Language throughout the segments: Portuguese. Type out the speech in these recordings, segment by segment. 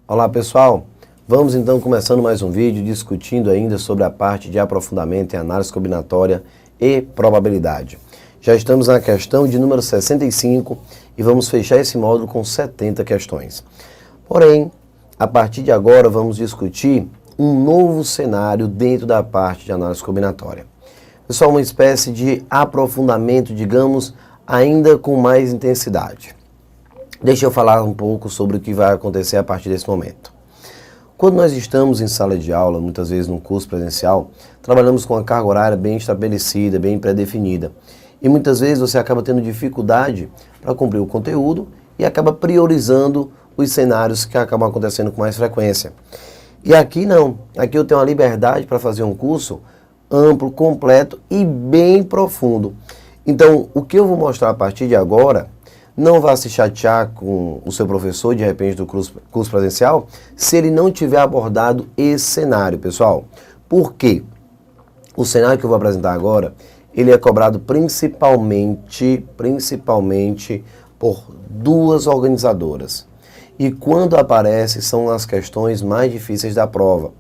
Olá pessoal, vamos então começando mais um vídeo discutindo ainda sobre a parte de aprofundamento em análise combinatória e probabilidade. Já estamos na questão de número 65 e vamos fechar esse módulo com 70 questões. Porém, a partir de agora vamos discutir um novo cenário dentro da parte de análise combinatória. Pessoal, uma espécie de aprofundamento, digamos, ainda com mais intensidade. Deixa eu falar um pouco sobre o que vai acontecer a partir desse momento. Quando nós estamos em sala de aula, muitas vezes num curso presencial, trabalhamos com uma carga horária bem estabelecida, bem pré-definida. E muitas vezes você acaba tendo dificuldade para cumprir o conteúdo e acaba priorizando os cenários que acabam acontecendo com mais frequência. E aqui não. Aqui eu tenho a liberdade para fazer um curso amplo, completo e bem profundo. Então, o que eu vou mostrar a partir de agora, não vá se chatear com o seu professor, de repente, do curso presencial, se ele não tiver abordado esse cenário, pessoal. Por quê? O cenário que eu vou apresentar agora, ele é cobrado principalmente por duas organizadoras. E quando aparece, são as questões mais difíceis da prova.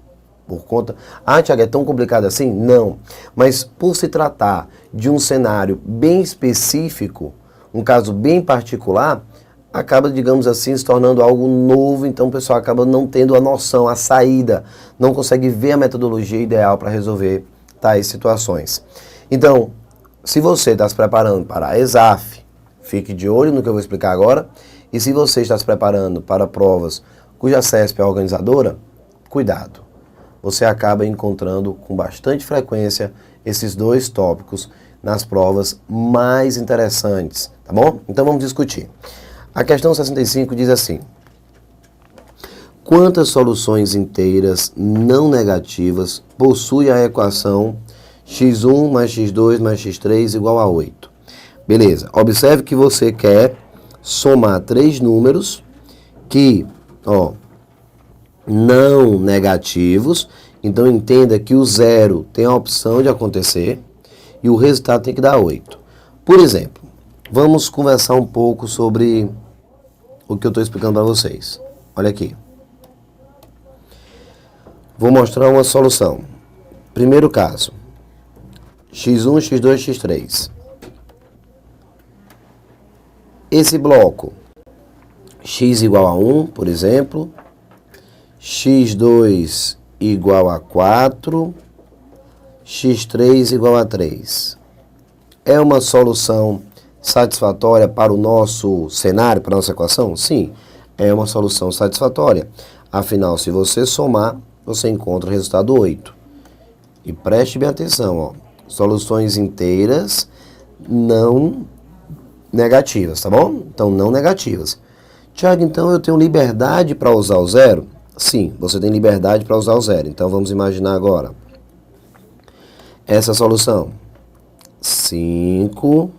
Por conta... Ah, Thiago, é tão complicado assim? Não. Mas por se tratar de um cenário bem específico, um caso bem particular, acaba, digamos assim, se tornando algo novo, então o pessoal acaba não tendo a noção, a saída, não consegue ver a metodologia ideal para resolver tais situações. Então, se você está se preparando para a ESAF, fique de olho no que eu vou explicar agora, e se você está se preparando para provas cuja CESP é a organizadora, cuidado. Você acaba encontrando com bastante frequência esses dois tópicos nas provas mais interessantes, tá bom? Então vamos discutir. A questão 65 diz assim: quantas soluções inteiras não negativas possui a equação x1 mais x2 mais x3 igual a 8? Beleza, observe que você quer somar três números que, não negativos, então entenda que o zero tem a opção de acontecer e o resultado tem que dar 8. Por exemplo, vamos conversar um pouco sobre o que eu estou explicando para vocês. Olha aqui. Vou mostrar uma solução. Primeiro caso, x1, x2, x3. Esse bloco, x igual a 1, por exemplo, x2 igual a 4, x3 igual a 3. É uma solução satisfatória para o nosso cenário, para a nossa equação? Sim, é uma solução satisfatória. Afinal, se você somar, você encontra o resultado 8. E preste bem atenção, soluções inteiras não negativas, tá bom? Então, não negativas. Thiago, então eu tenho liberdade para usar o zero? Sim, você tem liberdade para usar o zero. Então, vamos imaginar agora essa solução. 5,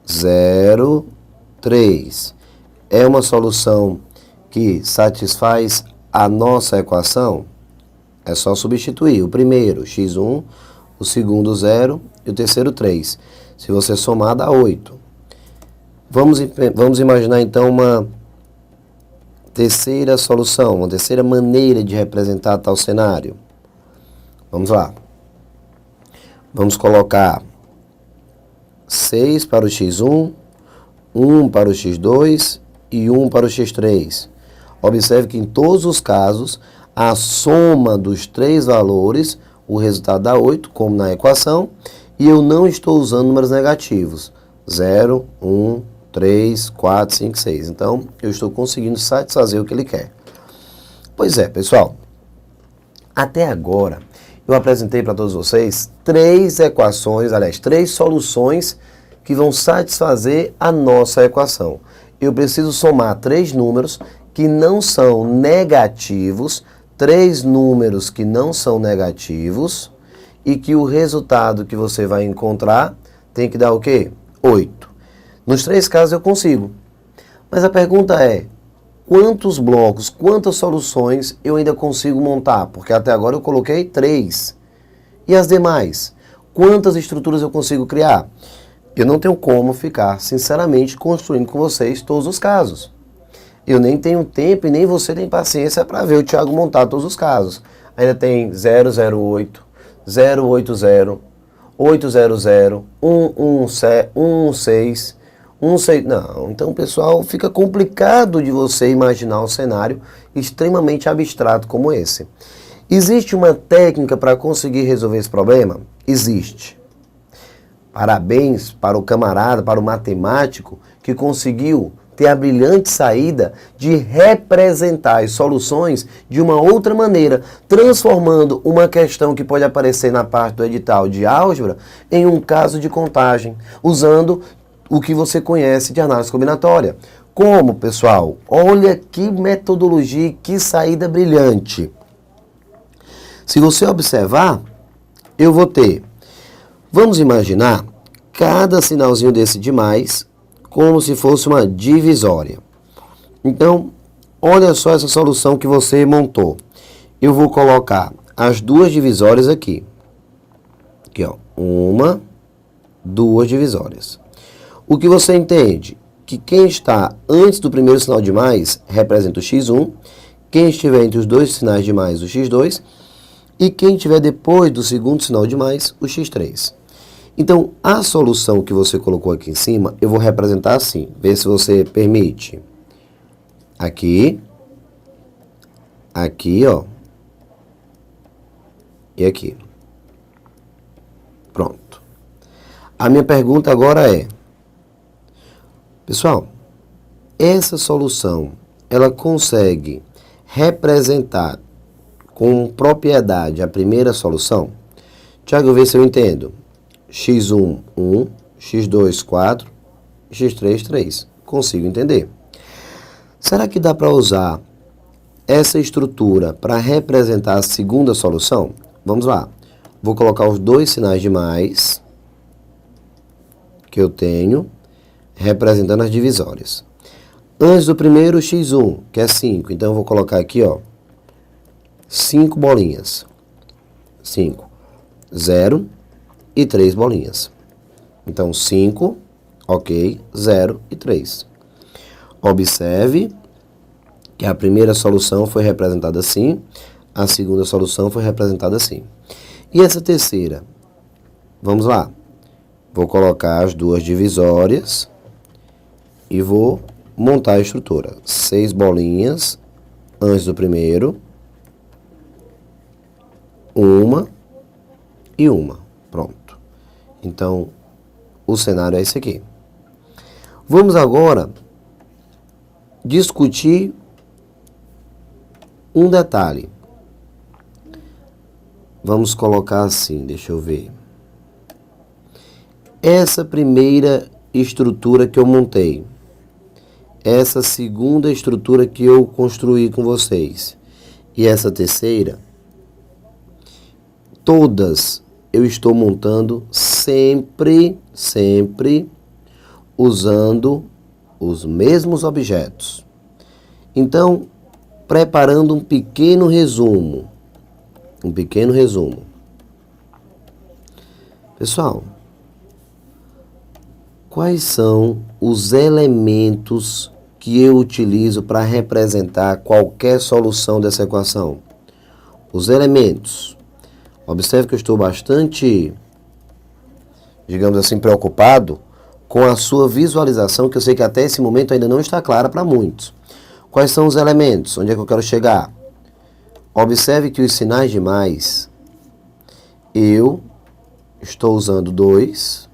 0, 3. É uma solução que satisfaz a nossa equação? É só substituir o primeiro, x1, o segundo, 0 e o terceiro, 3. Se você somar, dá 8. Vamos imaginar então uma terceira solução, uma terceira maneira de representar tal cenário. Vamos lá. Vamos colocar 6 para o x1, 1 para o x2 e 1 para o x3. Observe que em todos os casos, a soma dos três valores, o resultado dá 8, como na equação, e eu não estou usando números negativos. 0, 1, 3, 4, 5, 6. Então, eu estou conseguindo satisfazer o que ele quer. Pois é, pessoal. Até agora, eu apresentei para todos vocês três equações, aliás, três soluções que vão satisfazer a nossa equação. Eu preciso somar três números que não são negativos, três números que não são negativos e que o resultado que você vai encontrar tem que dar o quê? 8. Nos três casos eu consigo. Mas a pergunta é, quantos blocos, quantas soluções eu ainda consigo montar? Porque até agora eu coloquei 3. E as demais? Quantas estruturas eu consigo criar? Eu não tenho como ficar, sinceramente, construindo com vocês todos os casos. Eu nem tenho tempo e nem você tem paciência para ver o Thiago montar todos os casos. Ainda tem 008, 080, 800, 116, 16. Não, então, pessoal, fica complicado de você imaginar um cenário extremamente abstrato como esse. Existe uma técnica para conseguir resolver esse problema? Existe. Parabéns para o camarada, para o matemático, que conseguiu ter a brilhante saída de representar as soluções de uma outra maneira, transformando uma questão que pode aparecer na parte do edital de álgebra em um caso de contagem, usando o que você conhece de análise combinatória. Como, pessoal? Olha que metodologia, que saída brilhante. Se você observar, eu vou ter, vamos imaginar, cada sinalzinho desse de mais, como se fosse uma divisória. Então, olha só essa solução que você montou. Eu vou colocar as duas divisórias aqui. Aqui, ó. Uma, duas divisórias. O que você entende? Que quem está antes do primeiro sinal de mais representa o x1, quem estiver entre os dois sinais de mais, o x2, e quem estiver depois do segundo sinal de mais, o x3. Então, a solução que você colocou aqui em cima, eu vou representar assim. Vê se você permite. Aqui. Aqui, ó. E aqui. Pronto. A minha pergunta agora é... Pessoal, essa solução, ela consegue representar com propriedade a primeira solução? Tiago, vê se eu entendo. x1, 1, x2, 4, x3, 3. Consigo entender. Será que dá para usar essa estrutura para representar a segunda solução? Vamos lá. Vou colocar os dois sinais de mais que eu tenho, representando as divisórias. Antes do primeiro, x1, que é 5. Então, eu vou colocar aqui, ó, 5 bolinhas. 5, 0 e 3 bolinhas. Então, 5, ok, 0 e 3. Observe que a primeira solução foi representada assim, a segunda solução foi representada assim. E essa terceira? Vamos lá. Vou colocar as duas divisórias e vou montar a estrutura. 6 bolinhas antes do primeiro, uma e uma. Pronto. Então, o cenário é esse aqui. Vamos agora discutir um detalhe. Vamos colocar assim, deixa eu ver. Essa primeira estrutura que eu montei, essa segunda estrutura que eu construí com vocês e essa terceira, todas eu estou montando sempre usando os mesmos objetos. Então, preparando um pequeno resumo. Pessoal, quais são os elementos que eu utilizo para representar qualquer solução dessa equação? Os elementos. Observe que eu estou bastante, digamos assim, preocupado com a sua visualização, que eu sei que até esse momento ainda não está clara para muitos. Quais são os elementos? Onde é que eu quero chegar? Observe que os sinais de mais, eu estou usando 2,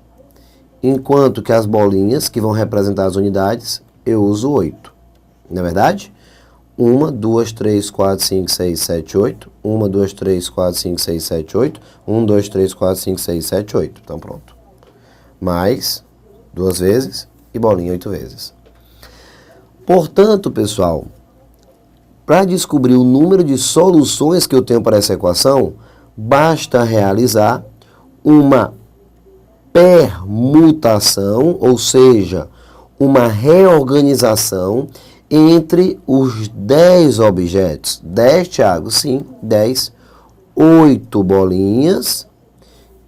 enquanto que as bolinhas, que vão representar as unidades, eu uso 8. Não é verdade? 1, 2, 3, 4, 5, 6, 7, 8. 1, 2, 3, 4, 5, 6, 7, 8. 1, 2, 3, 4, 5, 6, 7, 8. Então, pronto. Mais 2 vezes e bolinha 8 vezes. Portanto, pessoal, para descobrir o número de soluções que eu tenho para essa equação, basta realizar uma permutação, ou seja, uma reorganização entre os 10 objetos. 10, Thiago? Sim, 10. 8 bolinhas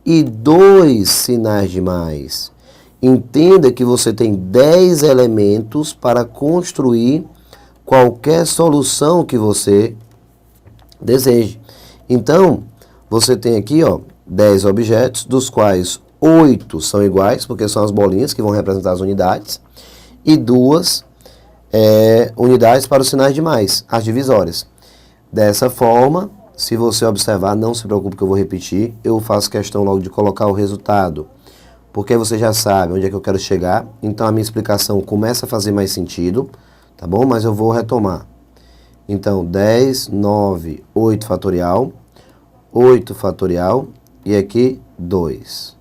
e 2 sinais de mais. Entenda que você tem 10 elementos para construir qualquer solução que você deseje. Então, você tem aqui, ó, 10 objetos, dos quais 8 são iguais, porque são as bolinhas que vão representar as unidades, e 2 unidades para os sinais de mais, as divisórias. Dessa forma, se você observar, não se preocupe que eu vou repetir, eu faço questão logo de colocar o resultado, porque você já sabe onde é que eu quero chegar, então a minha explicação começa a fazer mais sentido, tá bom? Mas eu vou retomar. Então, 10, 9, 8 fatorial, 8 fatorial e aqui 2.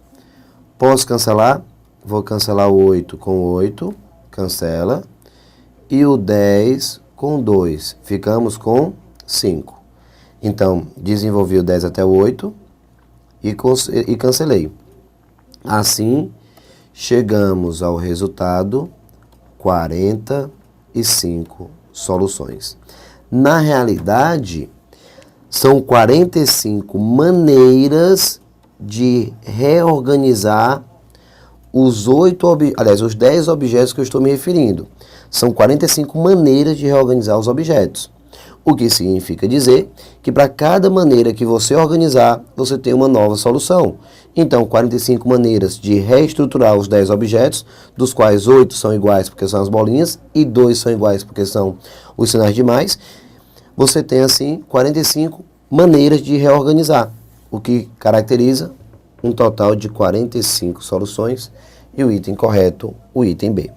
Posso cancelar? Vou cancelar o 8 com 8, cancela. E o 10 com 2, ficamos com 5. Então, desenvolvi o 10 até o 8 e cancelei. Assim, chegamos ao resultado 45 soluções. Na realidade, são 45 maneiras de reorganizar os 10 objetos que eu estou me referindo. São 45 maneiras de reorganizar os objetos. O que significa dizer que para cada maneira que você organizar, você tem uma nova solução. Então, 45 maneiras de reestruturar os 10 objetos, dos quais 8 são iguais porque são as bolinhas e 2 são iguais porque são os sinais de mais. Você tem, assim, 45 maneiras de reorganizar, o que caracteriza um total de 45 soluções e o item correto, o item B.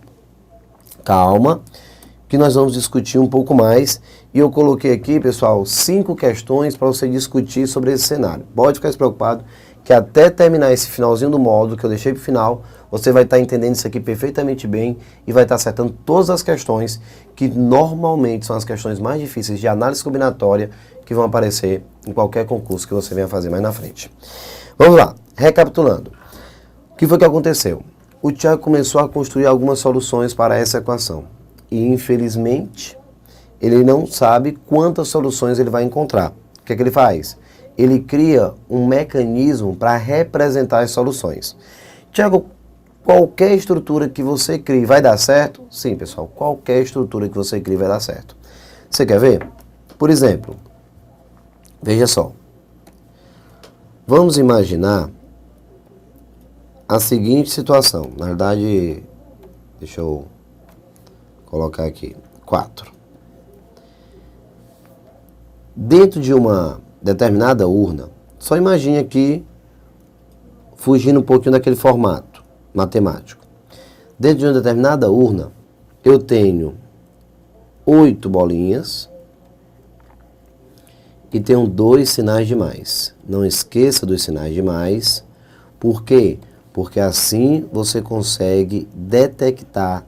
Calma, que nós vamos discutir um pouco mais. E eu coloquei aqui, pessoal, 5 questões para você discutir sobre esse cenário. Pode ficar despreocupado que até terminar esse finalzinho do módulo que eu deixei para o final, você vai estar entendendo isso aqui perfeitamente bem e vai estar acertando todas as questões que normalmente são as questões mais difíceis de análise combinatória que vão aparecer em qualquer concurso que você venha fazer mais na frente. Vamos lá, recapitulando. O que foi que aconteceu? O Thiago começou a construir algumas soluções para essa equação. E, infelizmente, ele não sabe quantas soluções ele vai encontrar. O que é que ele faz? Ele cria um mecanismo para representar as soluções. Thiago, qualquer estrutura que você crie vai dar certo? Sim, pessoal, qualquer estrutura que você crie vai dar certo. Você quer ver? Por exemplo, veja só. Vamos imaginar a seguinte situação. Na verdade, deixa eu colocar aqui, 4. Dentro de uma determinada urna, só imagine aqui, fugindo um pouquinho daquele formato matemático. Dentro de uma determinada urna, eu tenho 8 bolinhas e tenho 2 sinais de mais. Não esqueça dos sinais de mais. Por quê? Porque assim você consegue detectar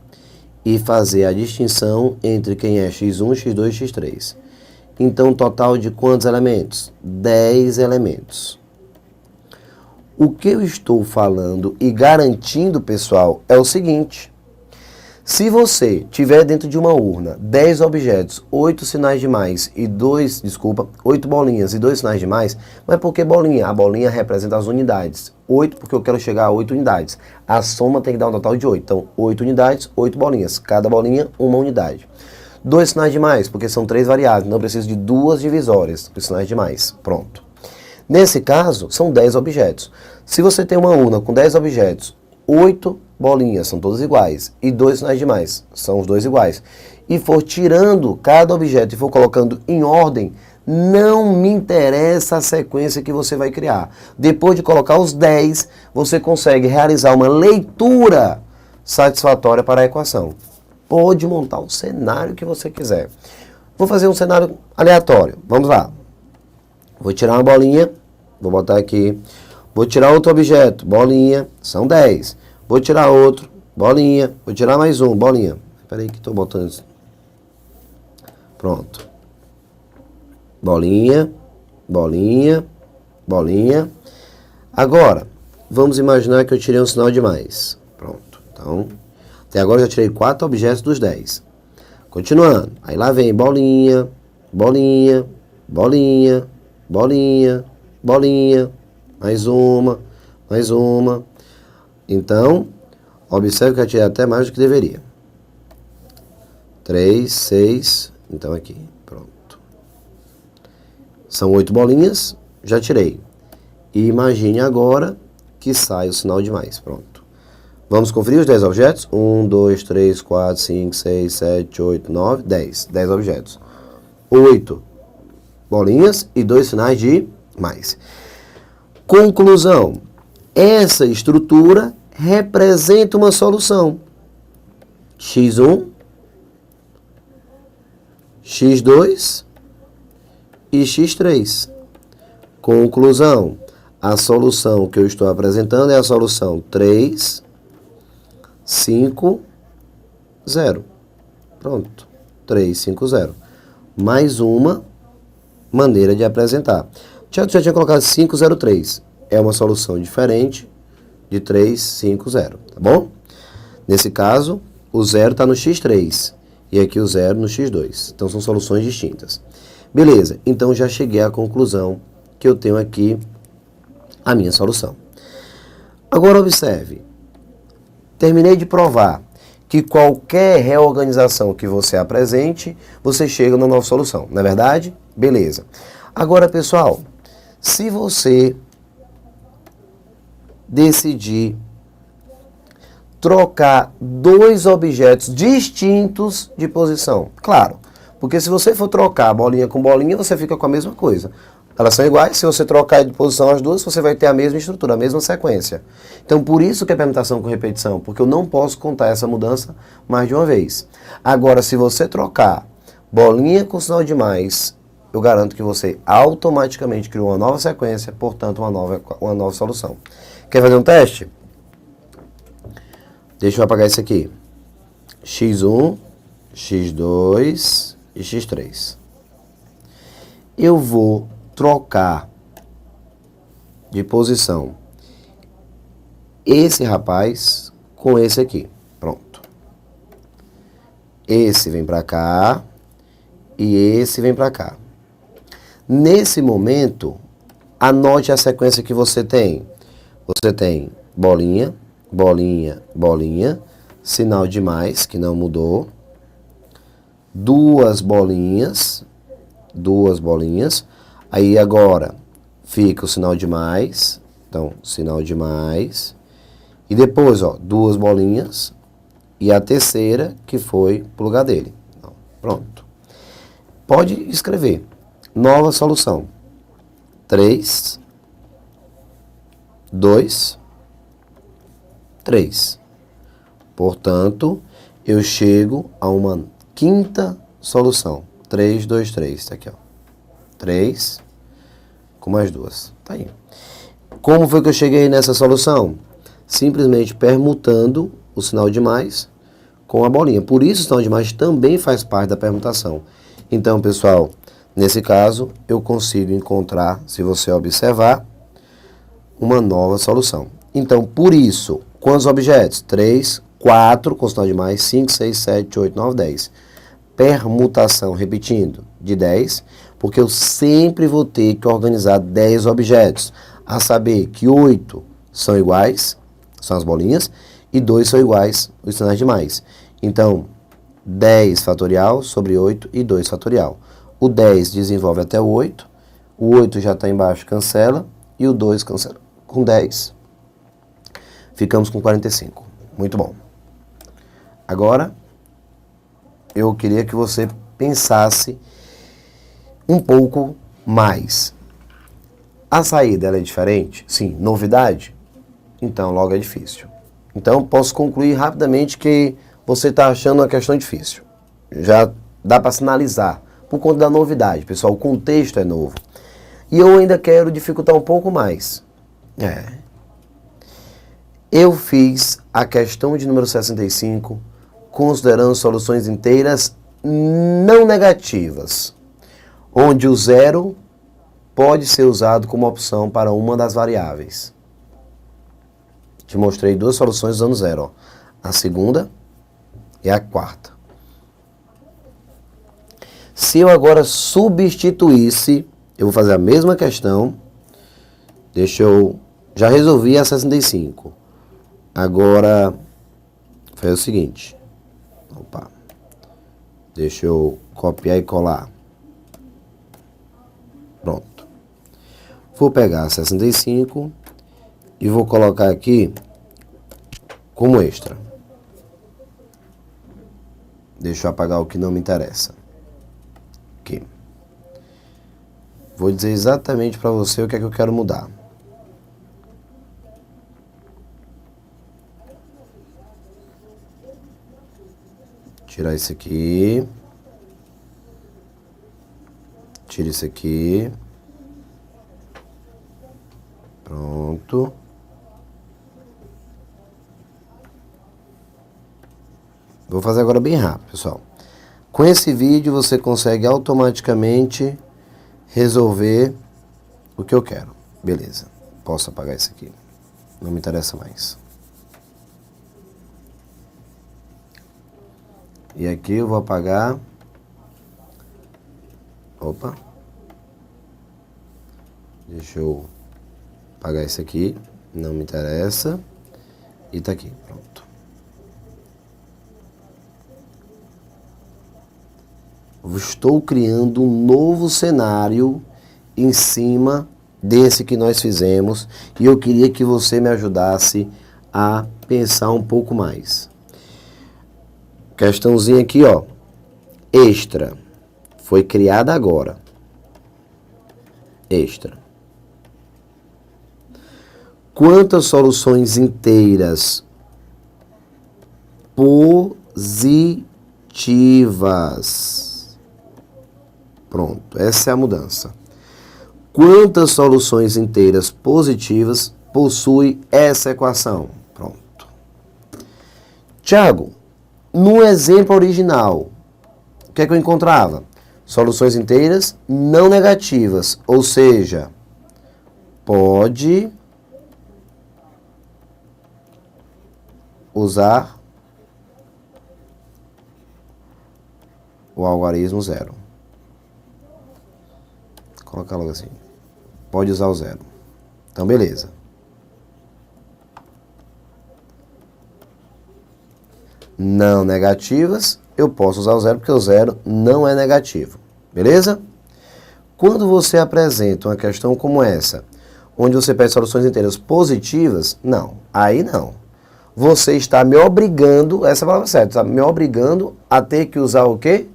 e fazer a distinção entre quem é x1, x2 e x3. Então, total de quantos elementos? 10 elementos. O que eu estou falando e garantindo, pessoal, é o seguinte. Se você tiver dentro de uma urna 10 objetos, 8 sinais de mais e 8 bolinhas e 2 sinais de mais, mas por que bolinha? A bolinha representa as unidades. 8 porque eu quero chegar a 8 unidades. A soma tem que dar um total de 8. Então, 8 unidades, 8 bolinhas. Cada bolinha, uma unidade. 2 sinais de mais, porque são 3 variáveis. Não preciso de 2 divisórias, os sinais de mais. Pronto. Nesse caso, são 10 objetos. Se você tem uma urna com 10 objetos, 8 bolinhas, são todas iguais, e 2 sinais de mais, são os 2 iguais, e for tirando cada objeto e for colocando em ordem, não me interessa a sequência que você vai criar. Depois de colocar os 10, você consegue realizar uma leitura satisfatória para a equação. Pode montar o cenário que você quiser. Vou fazer um cenário aleatório. Vamos lá. Vou tirar uma bolinha, vou botar aqui. Vou tirar outro objeto, bolinha, são 10. Vou tirar outro, bolinha. Vou tirar mais um, bolinha. Espera aí que estou botando isso. Pronto. Bolinha, bolinha, bolinha. Agora, vamos imaginar que eu tirei um sinal de mais. Pronto. Então, até agora eu já tirei 4 objetos dos 10. Continuando. Aí lá vem bolinha, bolinha, bolinha, bolinha, bolinha. Mais uma, mais uma. Então, observe que eu tirei até mais do que deveria. 3, 6, então aqui, pronto. São 8 bolinhas, já tirei. E imagine agora que sai o sinal de mais, pronto. Vamos conferir os 10 objetos? 1, 2, 3, 4, 5, 6, 7, 8, 9, 10. 10 objetos. 8 bolinhas e 2 sinais de mais. Conclusão. Essa estrutura representa uma solução. x1, x2 e x3. Conclusão. A solução que eu estou apresentando é a solução 3, 5, 0. Pronto. 3, 5, 0. Mais uma maneira de apresentar. Já tinha colocado 5, 0, 3. É uma solução diferente de 3, 5, 0. Tá bom? Nesse caso, o 0 está no x3 e aqui o 0 no x2. Então, são soluções distintas. Beleza. Então, já cheguei à conclusão que eu tenho aqui a minha solução. Agora, observe. Terminei de provar que qualquer reorganização que você apresente, você chega na nova solução. Não é verdade? Beleza. Agora, pessoal, se você decidir trocar 2 objetos distintos de posição, claro, porque se você for trocar bolinha com bolinha, você fica com a mesma coisa. Elas são iguais, se você trocar de posição as duas, você vai ter a mesma estrutura, a mesma sequência. Então, por isso que é permutação com repetição, porque eu não posso contar essa mudança mais de uma vez. Agora, se você trocar bolinha com sinal de mais, eu garanto que você automaticamente criou uma nova sequência, portanto, uma nova solução. Quer fazer um teste? Deixa eu apagar isso aqui. x1, x2 e x3. Eu vou trocar de posição esse rapaz com esse aqui. Pronto. Esse vem para cá e esse vem para cá. Nesse momento, anote a sequência que você tem. Você tem bolinha, bolinha, bolinha, sinal de mais, que não mudou, 2 bolinhas, aí agora fica o sinal de mais, então, sinal de mais, e depois, ó, 2 bolinhas, e a terceira que foi pro lugar dele. Então, pronto. Pode escrever. Nova solução. 3, 2, 3. Portanto, eu chego a uma quinta solução. 3, 2, 3. Tá aqui, ó. 3 com mais 2. Tá aí. Como foi que eu cheguei nessa solução? Simplesmente permutando o sinal de mais com a bolinha. Por isso, o sinal de mais também faz parte da permutação. Então, pessoal, nesse caso, eu consigo encontrar, se você observar, uma nova solução. Então, por isso, quantos objetos? 3, 4, com sinal de mais, 5, 6, 7, 8, 9, 10. Permutação, repetindo, de 10, porque eu sempre vou ter que organizar 10 objetos. A saber que 8 são iguais, são as bolinhas, e 2 são iguais, os sinais de mais. Então, 10 fatorial sobre 8 e 2 fatorial. O 10 desenvolve até o 8 já está embaixo, cancela, e o 2 cancela com 10. Ficamos com 45. Muito bom. Agora, eu queria que você pensasse um pouco mais. A saída ela é diferente? Sim. Novidade? Então, logo é difícil. Então, posso concluir rapidamente que você está achando uma questão difícil. Já dá para sinalizar. Por conta da novidade, pessoal, o contexto é novo. E eu ainda quero dificultar um pouco mais. Eu fiz a questão de número 65 considerando soluções inteiras não negativas, onde o 0 pode ser usado como opção para uma das variáveis. Te mostrei 2 soluções usando 0. Ó. A segunda e a quarta. Se eu agora substituísse, eu vou fazer a mesma questão. Já resolvi a 65. Agora, faz o seguinte. Deixa eu copiar e colar. Pronto. Vou pegar 65 e vou colocar aqui como extra. Deixa eu apagar o que não me interessa. Aqui. Vou dizer exatamente para você o que é que eu quero mudar. Tirar isso aqui. Tira isso aqui. Pronto. Vou fazer agora bem rápido, pessoal. Com esse vídeo você consegue automaticamente resolver o que eu quero. Beleza. Posso apagar isso aqui. Não me interessa mais. E aqui eu vou apagar. Opa. Deixa eu apagar isso aqui. Não me interessa. E tá aqui. Pronto. Estou criando um novo cenário em cima desse que nós fizemos. E eu queria que você me ajudasse a pensar um pouco mais. Questãozinha aqui, ó. Extra. Foi criada agora. Extra. Quantas soluções inteiras positivas? Pronto, essa é a mudança. Quantas soluções inteiras positivas possui essa equação? Pronto. Tiago, no exemplo original, o que é que eu encontrava? Soluções inteiras não negativas, ou seja, pode usar o algarismo zero. Colocar logo assim. Pode usar o zero. Então, beleza. Não negativas, eu posso usar o zero porque o zero não é negativo. Beleza? Quando você apresenta uma questão como essa, onde você pede soluções inteiras positivas, não. Aí não. Você está me obrigando, essa é a palavra certa, está me obrigando a ter que usar o quê?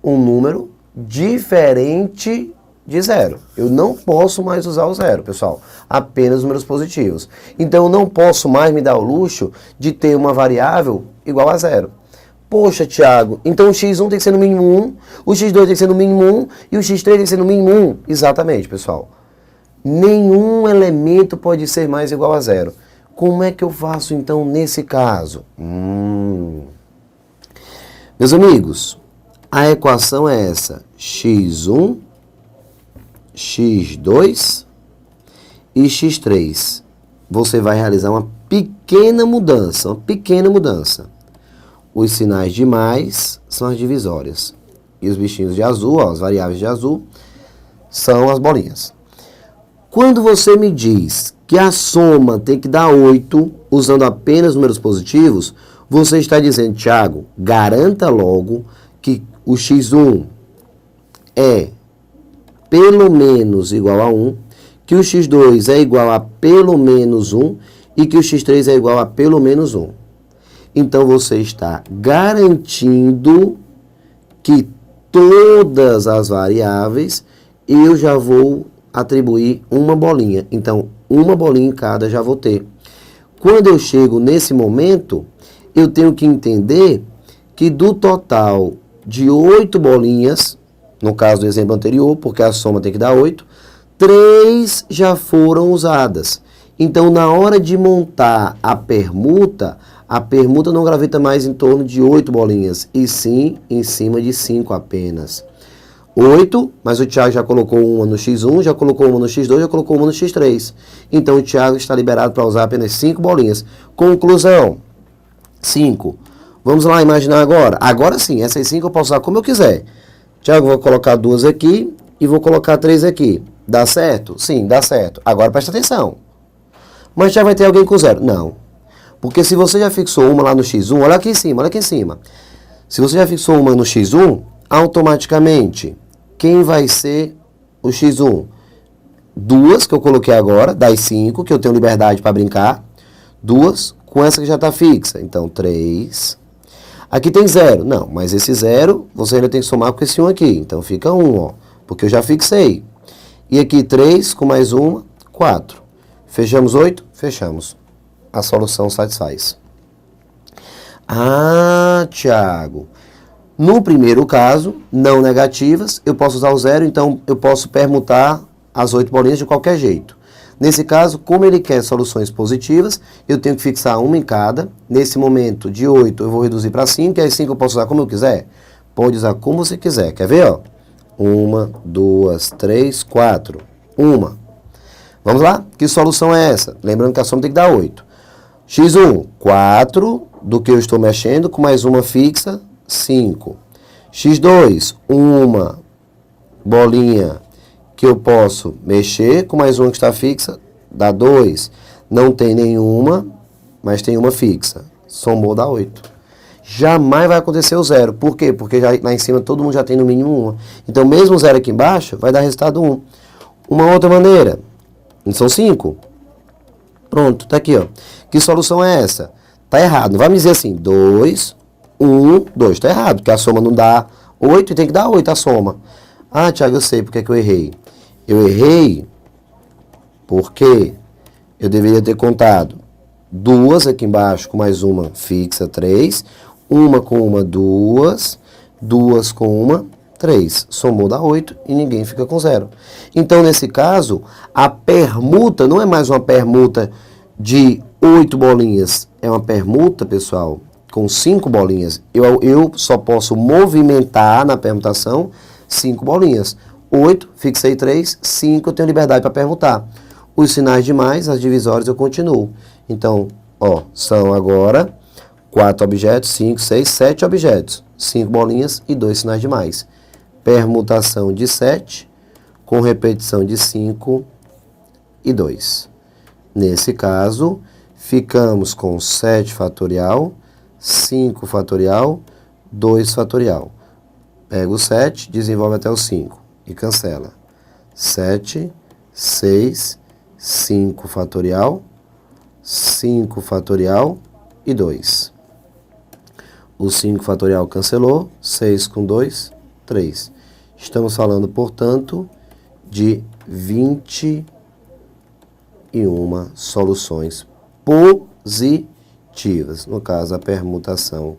Um número diferente de zero. Eu não posso mais usar o zero, pessoal. Apenas números positivos. Então, eu não posso mais me dar o luxo de ter uma variável igual a zero. Poxa, Tiago, então o x1 tem que ser no mínimo 1, o x2 tem que ser no mínimo 1 e o x3 tem que ser no mínimo 1. Exatamente, pessoal. Nenhum elemento pode ser mais igual a zero. Como é que eu faço, então, nesse caso? Meus amigos, a equação é essa. x1, x2 e x3. Você vai realizar uma pequena mudança, Os sinais de mais são as divisórias. E os bichinhos de azul, ó, as variáveis de azul, são as bolinhas. Quando você me diz que a soma tem que dar 8, usando apenas números positivos, você está dizendo, Tiago, garanta logo que o x1 é pelo menos igual a 1, que o x2 é igual a pelo menos 1 e que o x3 é igual a pelo menos 1. Então, você está garantindo que todas as variáveis eu já vou atribuir uma bolinha. Então, uma bolinha em cada já vou ter. Quando eu chego nesse momento, eu tenho que entender que do total de 8 bolinhas, no caso do exemplo anterior, porque a soma tem que dar 8, 3 já foram usadas. Então, na hora de montar a permuta não gravita mais em torno de 8 bolinhas, e sim em cima de 5 apenas. 8, mas o Tiago já colocou uma no x1, já colocou uma no x2, já colocou uma no x3. Então, o Tiago está liberado para usar apenas 5 bolinhas. Conclusão, 5. Vamos lá imaginar agora. Agora sim, essas 5 eu posso usar como eu quiser. Tiago, vou colocar 2 aqui e vou colocar 3 aqui. Dá certo? Sim, dá certo. Agora presta atenção. Mas já vai ter alguém com 0? Não. Porque se você já fixou uma lá no x1, olha aqui em cima, Se você já fixou uma no x1, automaticamente, quem vai ser o x1? 2 que eu coloquei agora, das 5, que eu tenho liberdade para brincar. 2 com essa que já está fixa. Então, 3. Aqui tem 0. Não, mas esse 0 você ainda tem que somar com esse 1 aqui. Então, fica 1, ó, porque eu já fixei. E aqui 3 com mais 1, 4. Fechamos 8? Fechamos. A solução satisfaz. Ah, Thiago. No primeiro caso, não negativas, eu posso usar o 0, então eu posso permutar as 8 bolinhas de qualquer jeito. Nesse caso, como ele quer soluções positivas, eu tenho que fixar uma em cada. Nesse momento, de 8 eu vou reduzir para 5, e as 5 eu posso usar como eu quiser? Pode usar como você quiser. Quer ver, ó? 1, 2, 3, 4. 1. Vamos lá? Que solução é essa? Lembrando que a soma tem que dar 8. x1, 4 do que eu estou mexendo, com mais uma fixa, 5. x2, uma bolinha que eu posso mexer, com mais uma que está fixa, dá 2. Não tem nenhuma, mas tem uma fixa. Somou, dá 8. Jamais vai acontecer o 0. Por quê? Porque já, lá em cima todo mundo já tem no mínimo uma. Então, mesmo o 0 aqui embaixo, vai dar resultado 1. Uma outra maneira, são 5. Pronto, tá aqui, ó. Que solução é essa? Tá errado. Não vai me dizer assim, 2, 1, 2. Tá errado, porque a soma não dá 8 e tem que dar 8 a soma. Ah, Thiago, eu sei porque que eu errei. Eu errei porque eu deveria ter contado 2 aqui embaixo com mais uma fixa, 3. Uma com uma, 2. 2 com uma, 3. Somou, dá 8 e ninguém fica com 0. Então, nesse caso, a permuta não é mais uma permuta de 8 bolinhas. É uma permuta, pessoal, com 5 bolinhas. Eu só posso movimentar na permutação 5 bolinhas. 8, fixei 3, 5 eu tenho liberdade para permutar. Os sinais de mais, as divisórias eu continuo. Então, ó, são agora 4 objetos, 5, 6, 7 objetos. 5 bolinhas e 2 sinais de mais. Permutação de 7 com repetição de 5 e 2. Nesse caso, ficamos com 7 fatorial, 5 fatorial, 2 fatorial. Pega o 7, desenvolve até o 5 e cancela. 7, 6, 5 fatorial, 5 fatorial e 2. O 5 fatorial cancelou, 6 com 2, 3. Estamos falando, portanto, de 21 soluções positivas. No caso, a permutação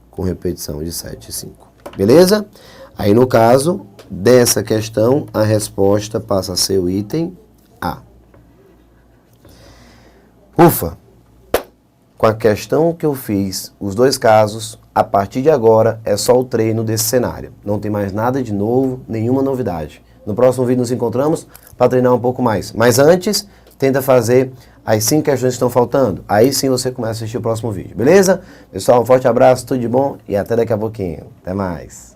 com repetição de 7 e 5. Beleza? Aí, no caso dessa questão, a resposta passa a ser o item A. Ufa! Com a questão que eu fiz, os 2 casos, a partir de agora é só o treino desse cenário. Não tem mais nada de novo, nenhuma novidade. No próximo vídeo nos encontramos para treinar um pouco mais. Mas antes, tenta fazer as 5 questões que estão faltando. Aí sim você começa a assistir o próximo vídeo. Beleza? Pessoal, um forte abraço, tudo de bom e até daqui a pouquinho. Até mais.